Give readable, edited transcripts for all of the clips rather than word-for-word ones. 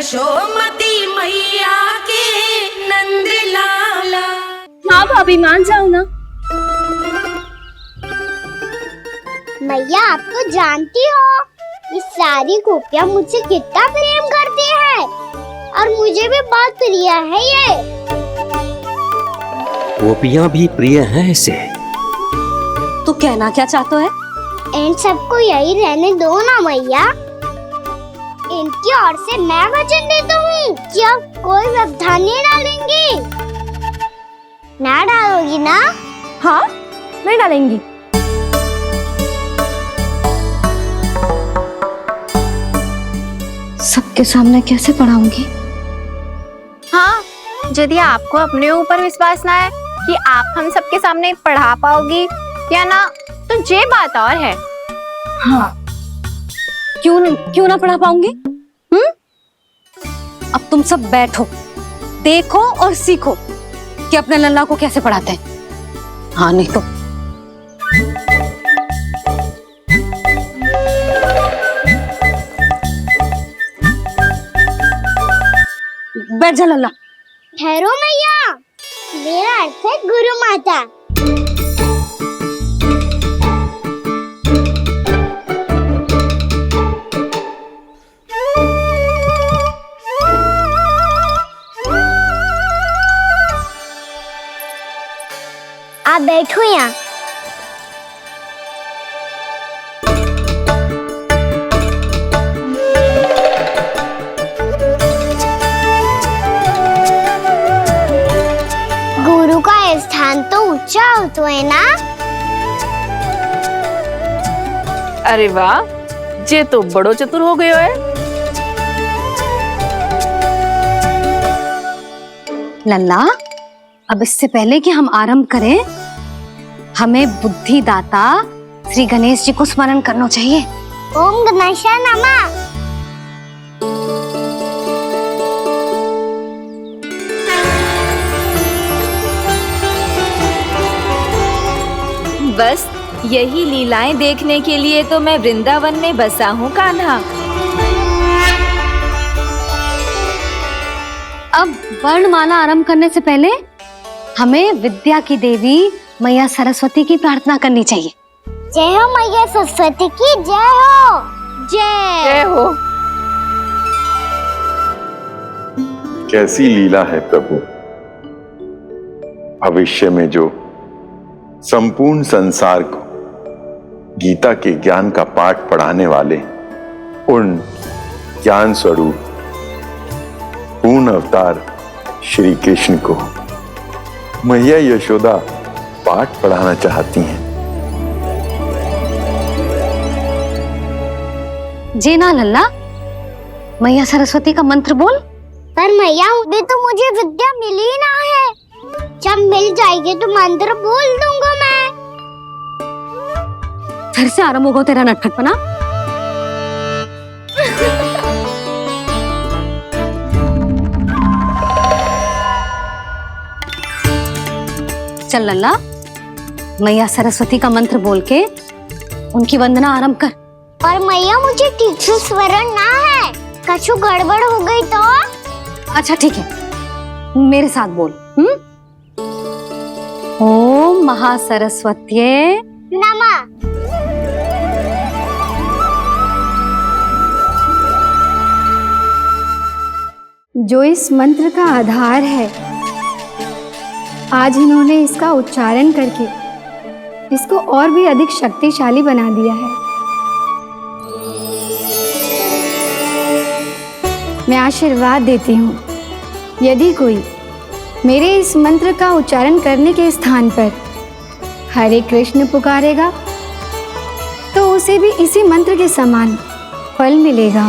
यशोमती मैया के नंद लाला। हाँ भाभी मान जाओ ना। मैया आप तो जानती हो ये सारी गोपियाँ मुझसे कितना प्रेम करती है और मुझे भी बहुत प्रिय है ये। गोपियाँ भी प्रिय हैं इसे। तू कहना क्या चाहता है? इन सबको यही रहने दो ना मैया। इनकी ओर से मैं वचन देता हूँ कि अब कोई व्यवधान नहीं डालेंगी। ना डालोगी ना? हाँ नहीं डालेंगी। सबके सामने कैसे पढ़ाऊंगी? हाँ, यदि आपको अपने ऊपर विश्वास ना है कि आप हम सबके सामने पढ़ा पाओगी या ना, तो ये बात और है। हाँ क्यों ना पढ़ा पाऊंगी? अब तुम सब बैठो, देखो और सीखो कि अपने लल्ला को कैसे पढ़ाते हैं। हाँ नहीं तो बैठ जा लल्ला। ठहरो मैया, मेरा अर्थ है गुरु माता। आप बैठो यहाँ। गुरु का स्थान तो ऊंचा होता है ना? अरे वाह, जे तो बड़ो चतुर हो गयो है। लल्ला, अब इससे पहले कि हम आरंभ करें, हमें बुद्धि दाता श्री गणेश जी को स्मरण करना चाहिए। ओम गणेशाय नमः। बस यही लीलाएं देखने के लिए तो मैं वृंदावन में बसा हूँ कान्हा। अब वर्णमाला आरंभ करने से पहले हमें विद्या की देवी मैया सरस्वती की प्रार्थना करनी चाहिए। जय हो मैया सरस्वती की जय हो। जय हो। कैसी लीला है प्रभु। भविष्य में जो संपूर्ण संसार को गीता के ज्ञान का पाठ पढ़ाने वाले उन ज्ञान स्वरूप पूर्ण अवतार श्री कृष्ण को मैया यशोदा पाठ पढ़ाना चाहती हैं। जी ना लल्ला, मैया सरस्वती का मंत्र बोल। पर मैया अभी तो मुझे विद्या मिली ना है। जब मिल जाएगी तो मंत्र बोल दूंगा मैं। फिर से आरंभ होगा तेरा नटखटपना। चल लल्ला, मैया सरस्वती का मंत्र बोल के उनकी वंदना आरंभ कर। पर मैया मुझे ठीक से स्मरण ना है, कछु गड़बड़ हो गई तो? अच्छा ठीक है, मेरे साथ बोल। ओम महासरस्वत्यै नमः। जो इस मंत्र का आधार है, आज इन्होंने इसका उच्चारण करके इसको और भी अधिक शक्तिशाली बना दिया है। मैं आशीर्वाद देती हूँ, यदि कोई मेरे इस मंत्र का उच्चारण करने के स्थान पर हरे कृष्ण पुकारेगा तो उसे भी इसी मंत्र के समान फल मिलेगा।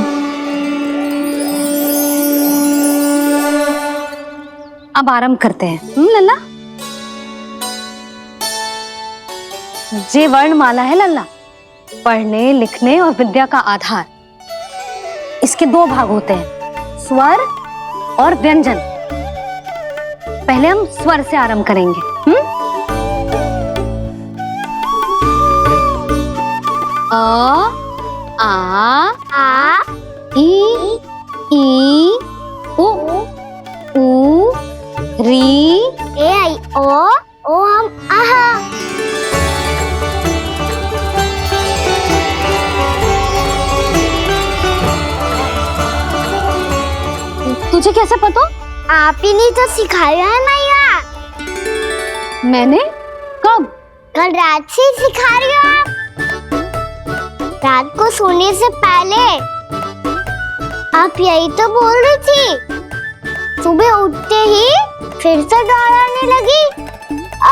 अब आरंभ करते हैं। लल्ला, जे वर्णमाला है लल्ला, पढ़ने लिखने और विद्या का आधार। इसके दो भाग होते हैं, स्वर और व्यंजन। पहले हम स्वर से आरंभ करेंगे। अ, आ, आ, ई, तुझे कैसे पता? आप ही ने तो सिखाया है मैया। मैंने? कब? कल रात से सिखा रही हो आप। रात को सोने से पहले आप यही तो बोल रही थी। सुबह उठते ही फिर से दोहराने लगी।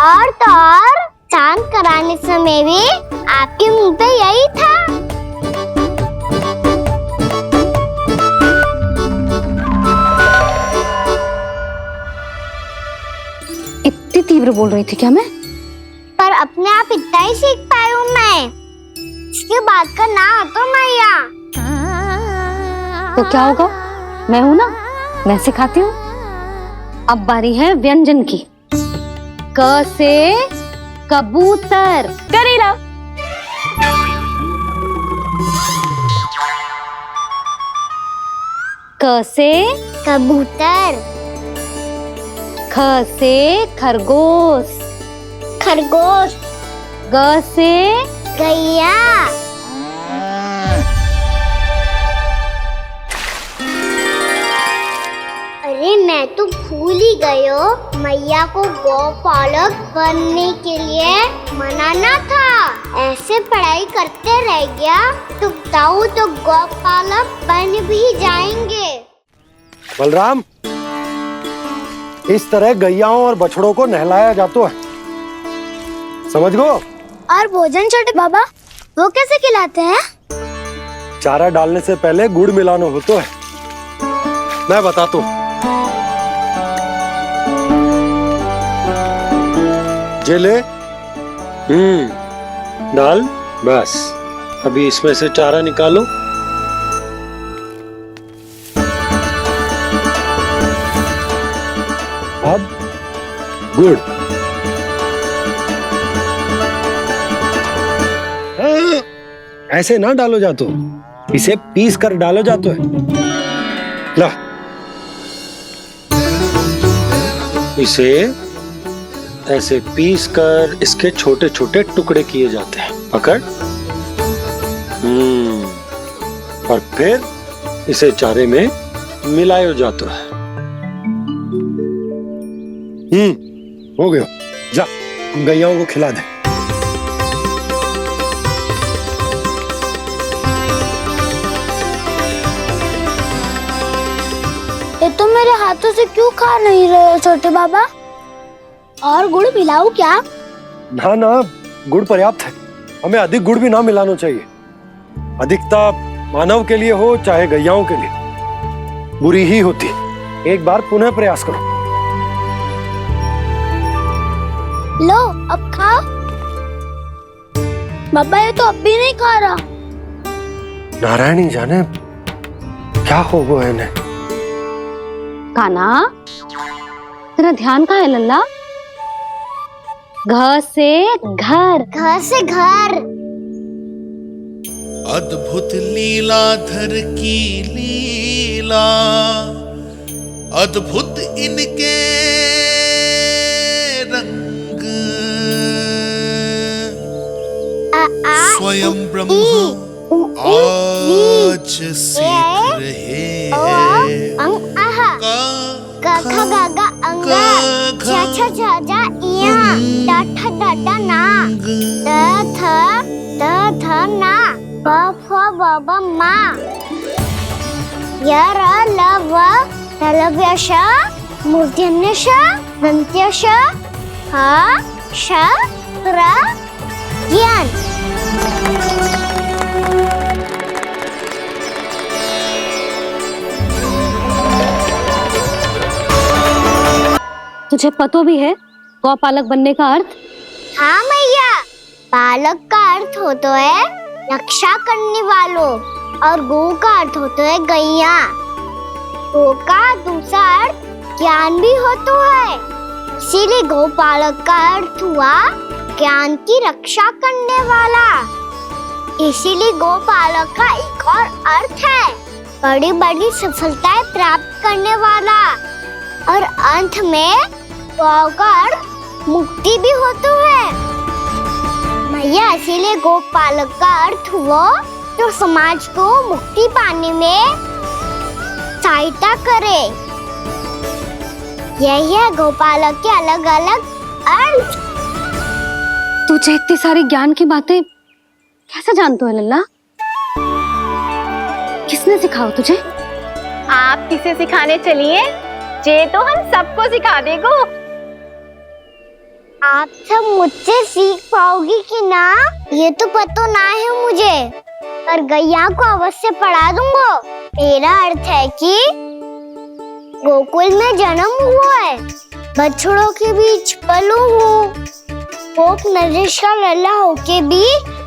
और तो और स्नान कराने समय भी आपके मुंह पे यही था। इतनी तीव्र बोल रही थी क्या मैं? पर अपने आप इतना ही सीख पाई हूँ मैं। इसके बाद का ना तो मैया। तो क्या होगा? मैं हूं ना, मैं सिखाती हूँ। अब बारी है व्यंजन की। क से कबूतर। करेला। क से कबूतर। ख से खरगोश। खरगोश। ग से गैया। अरे मैं तो भूल ही गई हो, मैया को गौपालक बनने के लिए मनाना था। ऐसे पढ़ाई करते रह गया तो ताऊ तो गौपालक बन भी जाएंगे। बलराम, इस तरह गैयाओं और बछड़ों को नहलाया जाता है, समझ गो? और भोजन छोटे बाबा, वो कैसे खिलाते हैं? चारा डालने से पहले गुड़ मिलाना होता है। मैं बताता हूँ। जे ले। डाल। बस अभी इसमें से चारा निकालो। अब गुड़। ऐसे ना डालो जातो, इसे पीस कर डालो जातो है। ला, इसे ऐसे पीस कर इसके छोटे छोटे टुकड़े किए जाते हैं। पकड़। और फिर इसे चारे में मिलाया जाता है। हो गया। जा, गैयाओं को खिला दे। ये तो मेरे हाथों से क्यों खा नहीं रहे हो छोटे बाबा? और गुड़ मिलाऊं क्या? ना ना, गुड़ पर्याप्त है। हमें अधिक गुड़ भी ना मिलाना चाहिए। अधिकता मानव के लिए हो चाहे गैयाओं के लिए बुरी ही होती। एक बार पुनः प्रयास करो। लो, अब खाओ। बाबा ये तो अब भी नहीं खा रहा। नारायणी जाने क्या हो गया इन्हें। काना, तेरा ध्यान कहाँ है लल्ला? घ से घर। घर से घर। अद्भुत लीलाधर की लीला, अद्भुत इनके रंग, स्वयं ब्रह्मा आज सीख रहे हैं। क ख ग घ अंग, छ छ छ ज इया, ट ठ ड ड ना, त थ ना, प फ ब ब मा, य र ल व तलव्य श, मूर्धन्य श, दन्त्य श, ह श र ज्ञान। तुझे पतो भी है गौपालक बनने का अर्थ? हाँ मैया, पालक का अर्थ होता है रक्षा करने वालों और गौ का अर्थ होता है गैया। गौ का दूसरा अर्थ ज्ञान भी होता है, इसीलिए गौपालक का अर्थ हुआ ज्ञान की रक्षा करने वाला। इसीलिए गौपालक का एक और अर्थ है बड़ी बड़ी सफलताएं प्राप्त करने वाला। और अंत में गौ का अर्थ मुक्ति भी होता है। मैया इसीलिए गौपालक का अर्थ हुआ जो समाज को मुक्ति पाने में सहायता करे। यही है गोपालक के अलग अलग अर्थ। तुझे इतनी सारी ज्ञान की बातें कैसे जानते हो लल्ला? किसने सिखाओ तुझे? आप किसे सिखाने चलिए, जे तो हम सबको सिखा देगो। आप सब मुझसे सीख पाओगी कि ना ये तो पता ना है मुझे, पर गैया को अवश्य पढ़ा दूंगा। मेरा अर्थ है कि गोकुल में जन्म हुआ है, बछड़ों के बीच पलू हूँ, गोप नरेश का लल्ला होके भी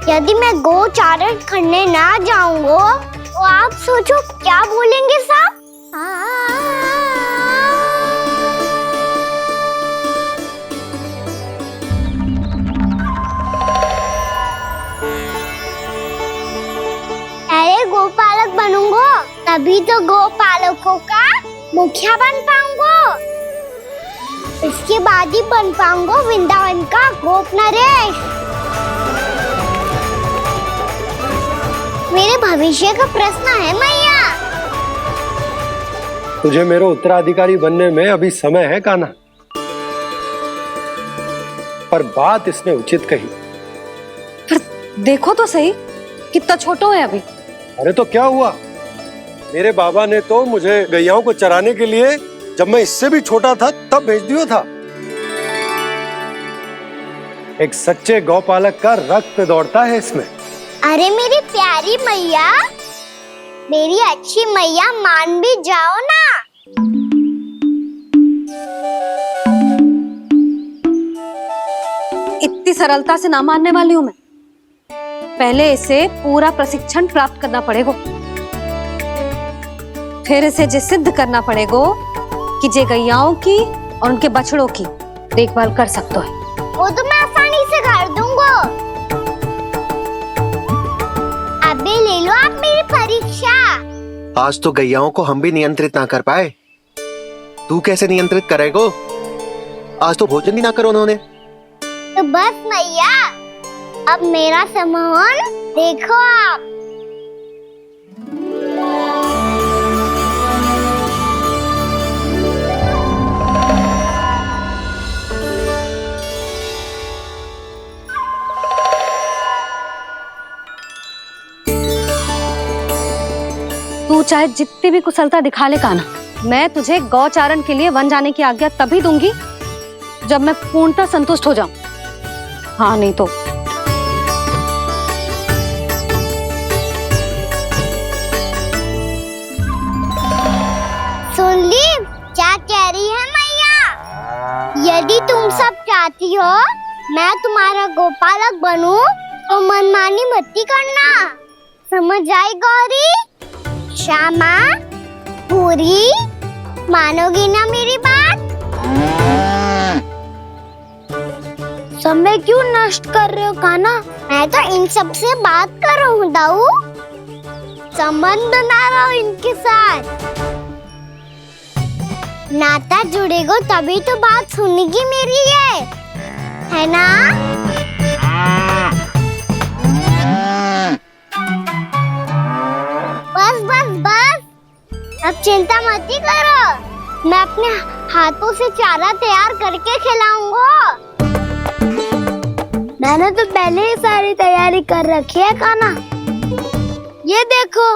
यदि मैं गोचारण करने ना जाऊंगा तो आप सोचो क्या बोलेंगे साहब? अरे गोपालक बनूंगा तभी तो गोपालकों का मुखिया बन पाऊंगा, इसके बाद ही बन पाऊंगा वृंदावन का गोप नरेश। मेरे भविष्य का प्रश्न है मैया। तुझे मेरे उत्तराधिकारी बनने में अभी समय है कान्हा, पर बात इसने उचित कही। पर देखो तो सही, कितना छोटो है अभी। अरे तो क्या हुआ, मेरे बाबा ने तो मुझे गैयाओं को चराने के लिए जब मैं इससे भी छोटा था तब भेज दिया था। एक सच्चे गौपालक का रक्त दौड़ता है इसमें। अरे मेरी प्यारी मैया, मेरी अच्छी मैया, मान भी जाओ ना। इतनी सरलता से ना मानने वाली हूं मैं। पहले इसे पूरा प्रशिक्षण प्राप्त करना पड़ेगा, फिर इसे जे सिद्ध करना पड़ेगा कि जे गैयाओं की और उनके बछड़ों की देखभाल कर सकते है। वो तो मैं आसानी से कर दूंगा। अबे ले लो आप मेरी परीक्षा। आज तो गैयाओं को हम भी नियंत्रित ना कर पाए, तू कैसे नियंत्रित करेगो? आज तो भोजन भी ना करो उन्होंने। तो बस मैया, अब मेरा सम्मान देखो आप। तू चाहे जितनी भी कुशलता दिखा ले कान्हा, मैं तुझे गौचारण के लिए वन जाने की आज्ञा तभी दूंगी जब मैं पूर्णतः संतुष्ट हो जाऊं। हाँ नहीं तो सुन ली क्या कह रही है मैया? यदि तुम सब चाहती हो मैं तुम्हारा गोपालक बनूं तो मनमानी मत करना, समझ आई गौरी? श्यामा, पूरी, मानोगी ना मेरी बात? समय क्यों नष्ट कर रहे हो कान्हा? मैं तो इन सब से बात कर रहा हूँ दाऊ, संबंध बना रहा हूँ इनके साथ। नाता जुड़ेगा तभी तो बात सुनेगी मेरी, ये है ना? बस बस बस, अब चिंता मत ही करो, मैं अपने हाथों से चारा तैयार करके खिलाऊंगा। मैंने तो पहले ही सारी तैयारी कर रखी है कान्हा, ये देखो।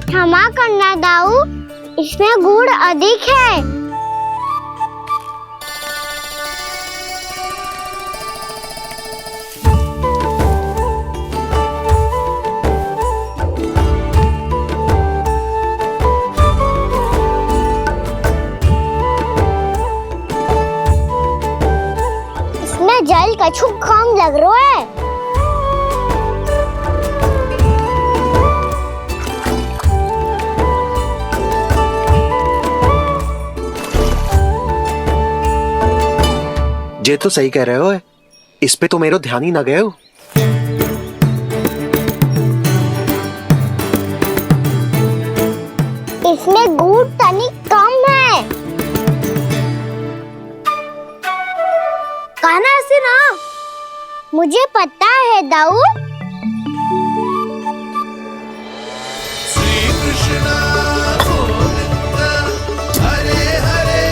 क्षमा करना दाऊ, इसमें गुड़ अधिक है। इसमें जल कछु कम लग रहा है। ये तो सही कह रहे हो, इस पे तो मेरा ध्यान ही ना गए हो। इसमें गुड़ तनिक कम है। कान्हा मुझे पता है दाऊ। श्री कृष्ण गोविंद हरे हरे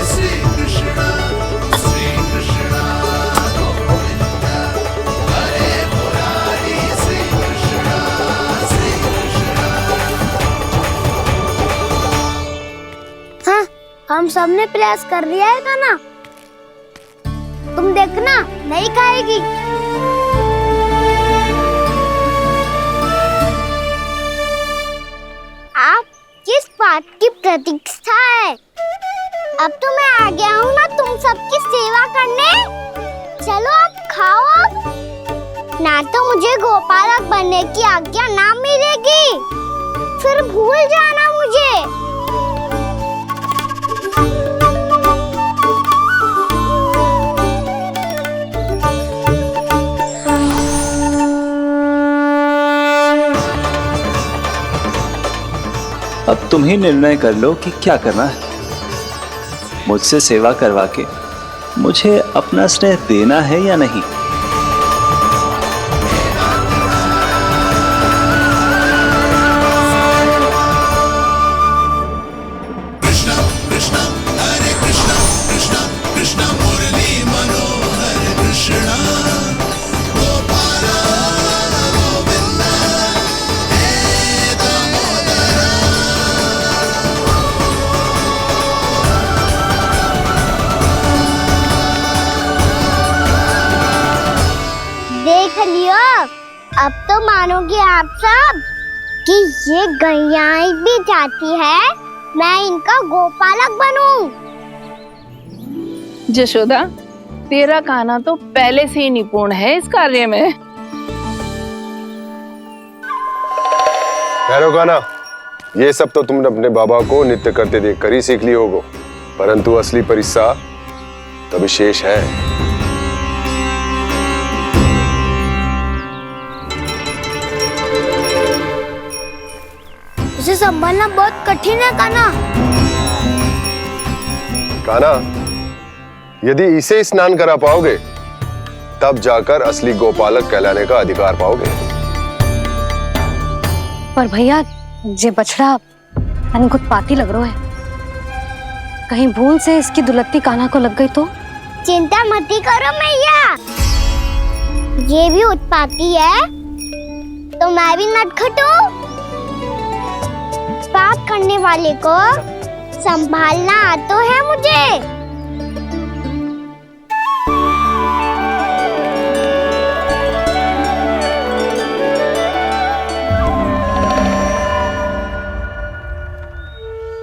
श्री कृष्ण गोविंद हरे मुरारी श्री कृष्ण। हाँ, हम सबने प्रयास कर लिया है खाना। तुम देखना नहीं खाएगी। आप किस बात की प्रतीक्षा है? अब तो मैं आ गया हूँ ना तुम सबकी सेवा करने। चलो अब खाओ अब। ना तो मुझे गोपालक बनने की आज्ञा ना मिलेगी, फिर भूल जाना मुझे। अब तुम ही निर्णय कर लो कि क्या करना है। मुझसे सेवा करवा के मुझे अपना स्नेह देना है या नहीं। कृष्ण कृष्ण हरे कृष्ण कृष्ण कृष्ण मुरली मनोहर कृष्ण गोपाल गोविंद हे दामोदर। देख लियो, अब तो मानोगे आप सब कि ये गैयाएं भी चाहती है मैं इनका गोपालक बनूं। जशोदा, तेरा कान्हा तो पहले से ही निपुण है इस कार्य में। ठहरो कान्हा, ये सब तो तुमने अपने बाबा को नित्य करते देखकर ही सीख ली होगो, परंतु असली परिस्सा तो विशेष है। उसे संभालना बहुत कठिन है कान्हा। कान्हा, यदि इसे स्नान करा पाओगे तब जाकर असली गोपालक कहलाने का अधिकार पाओगे। पर भैया, ये बछड़ा अनगुतपाती लग रहा है। कहीं भूल से इसकी दुलत्ती कान्हा को लग गई तो? चिंता मत करो मैया, ये भी उत्पाती है तो मैं भी नटखट हूँ। पाप करने वाले को संभालना आता है मुझे।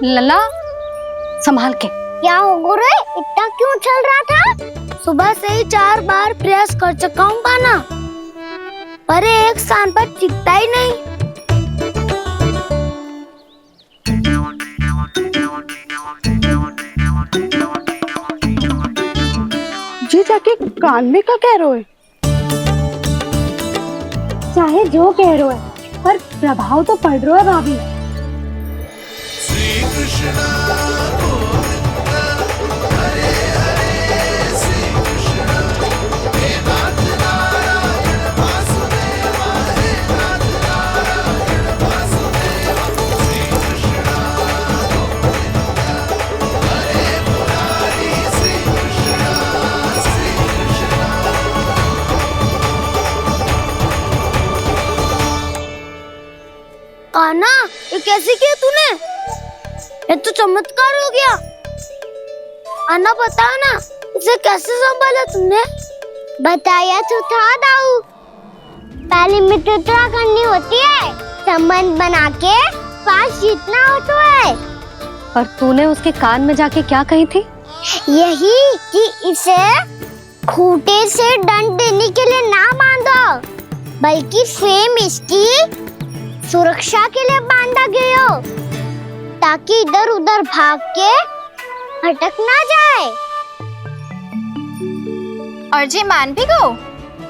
लल्ला, संभाल के। क्या हो गुरु, इतना क्यों चल रहा था? सुबह से ही 4 बार प्रयास कर चुका हूँ कान्हा, पर एक स्थान पर टिकता ही नहीं। जी जाके कान में क्या कह रहे हो? चाहे जो कह रहे हो, पर प्रभाव तो पड़ रहा है भाभी। श्री कृष्ण गोविंद हरे हरे श्री कृष्ण हे नाथ नारायण वासुदेव हे नाथ नारायण वासुदेव। श्री कृष्ण गोविंद हरे मुरारी श्री कृष्ण। कान्हा, ये कैसे किया तूने? ये तो चमत्कार हो गया। अन्ना बता ना, इसे कैसे संभाला तुमने? बताया तो था दाऊ, पहले मित्रता करनी होती है, संबंध बना के पास जीतना होता है। पर तूने उसके कान में जाके क्या कही थी? यही कि इसे खूंटे से दंड देने के लिए ना बांधो, बल्कि फ्रेम इसकी सुरक्षा के लिए बांधा गया हो, ताकि इधर उधर भाग के भटक ना जाए। और जी मान भी गो?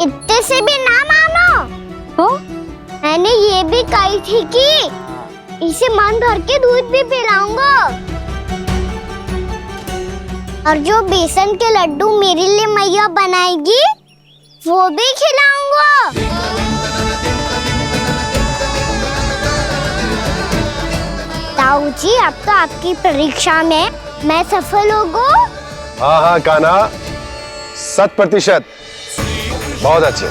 इतने से भी ना मानो। तो मैंने ये भी कही थी कि इसे मन भर के दूध भी पिलाऊंगा, और जो बेसन के लड्डू मेरे लिए मैया बनाएगी वो भी खिलाऊंगा। ताऊ जी, अब तो आपकी परीक्षा में मैं सफल होगा। हाँ हाँ कान्हा, 100%। बहुत अच्छे।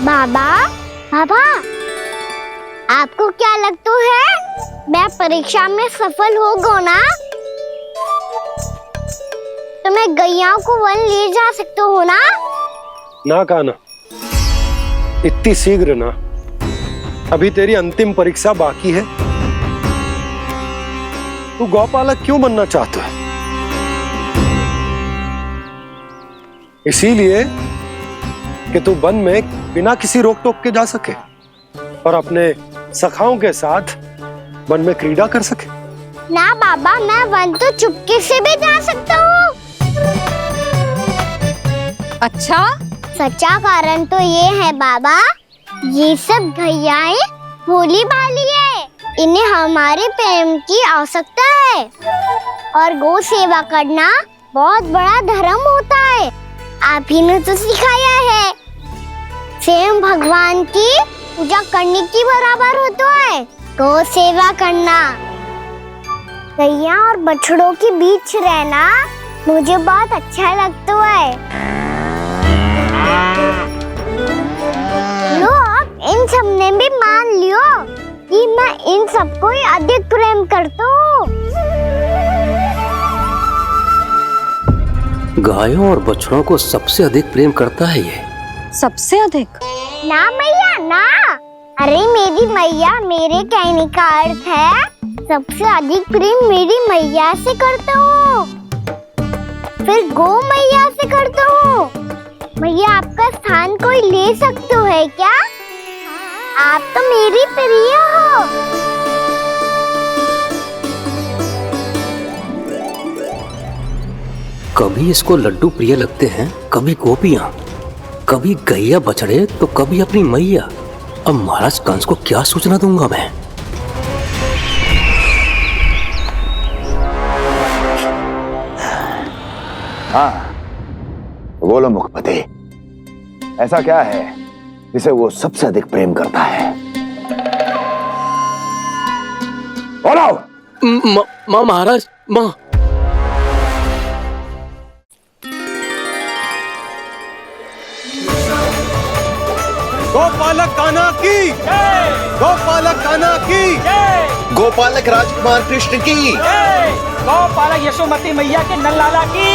बाबा, बाबा, आपको क्या लगता है मैं परीक्षा में सफल होगा ना? तो मैं गैया को वन ले जा सकता हूँ ना? ना कान्हा, इतनी शीघ्र ना। अभी तेरी अंतिम परीक्षा बाकी है। तू गौपालक क्यों बनना चाहता है? इसीलिए कि तू वन में बिना किसी रोक टोक के जा सके और अपने सखाओं के साथ वन में क्रीड़ा कर सके। ना बाबा, मैं वन तो चुपके से भी जा सकता हूँ। अच्छा? सच्चा कारण तो ये है बाबा, ये सब गैयाएं भोली भाली है, इन्हें हमारे प्रेम की आवश्यकता है और गौ सेवा करना बहुत बड़ा धर्म होता है। आप ही ने तो सिखाया है, स्वयं भगवान की पूजा करने की बराबर होता है गौ सेवा करना। गैया और बछड़ों के बीच रहना मुझे बहुत अच्छा लगता है। लो, अब इन सब ने भी मान लियो कि मैं इन सबको ही अधिक प्रेम करता हूँ। गायों और बछड़ों को सबसे अधिक प्रेम करता है ये। सबसे अधिक? ना मैया ना, अरे मेरी मैया, मेरे कहने का अर्थ है सबसे अधिक प्रेम मेरी मैया से करता हूँ, फिर गौ मैया से करता हूँ। मैया, आपका स्थान कोई ले सकते है क्या? आप तो मेरी प्रिय हो। कभी इसको लड्डू प्रिय लगते हैं, कभी गोपियां, कभी गैया बछड़े, तो कभी अपनी मैया। अब महाराज कंस को क्या सूचना दूंगा मैं? हाँ, बोलो मुखपति, ऐसा क्या है जिसे वो सबसे अधिक प्रेम करता है? बोलो। माँ महाराज, माँ। गोपालक कान्हा की, गोपालक कान्हा की, गोपालक राजकुमार कृष्ण की, गोपालक यशोमती मैया के नंदलाला की।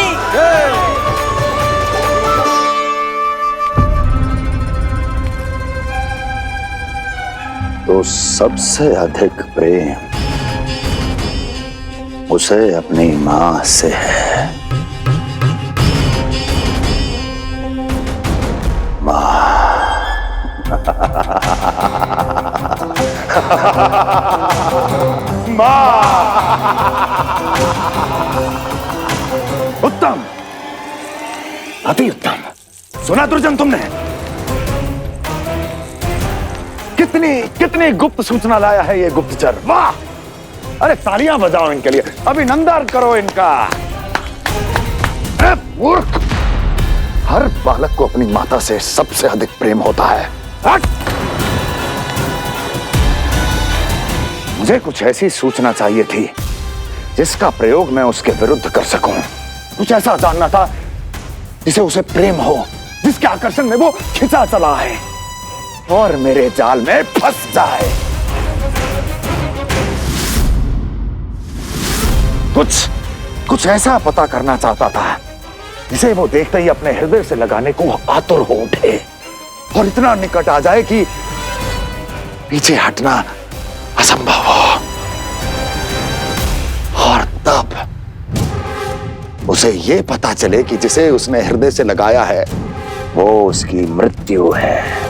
तो सबसे अधिक प्रेम उसे अपनी मां से है। मां। उत्तम, अति उत्तम। सुना दुर्जन तुमने? कितनी कितनी गुप्त सूचना लाया है ये गुप्तचर। वाह! अरे तालियां बजाओ इनके लिए, अभिनंदन करो इनका। अरे मूर्ख! हर बालक को अपनी माता से सबसे अधिक प्रेम होता है। हट! मुझे कुछ ऐसी सूचना चाहिए थी जिसका प्रयोग मैं उसके विरुद्ध कर सकूं। कुछ ऐसा जानना था जिसे उसे प्रेम हो, जिसके आकर्षण में वो खिंचा चला है और मेरे जाल में फंस जाए। कुछ ऐसा पता करना चाहता था जिसे वो देखते ही अपने हृदय से लगाने को आतुर हो उठे और इतना निकट आ जाए कि पीछे हटना असंभव हो। और तब उसे ये पता चले कि जिसे उसने हृदय से लगाया है वो उसकी मृत्यु है।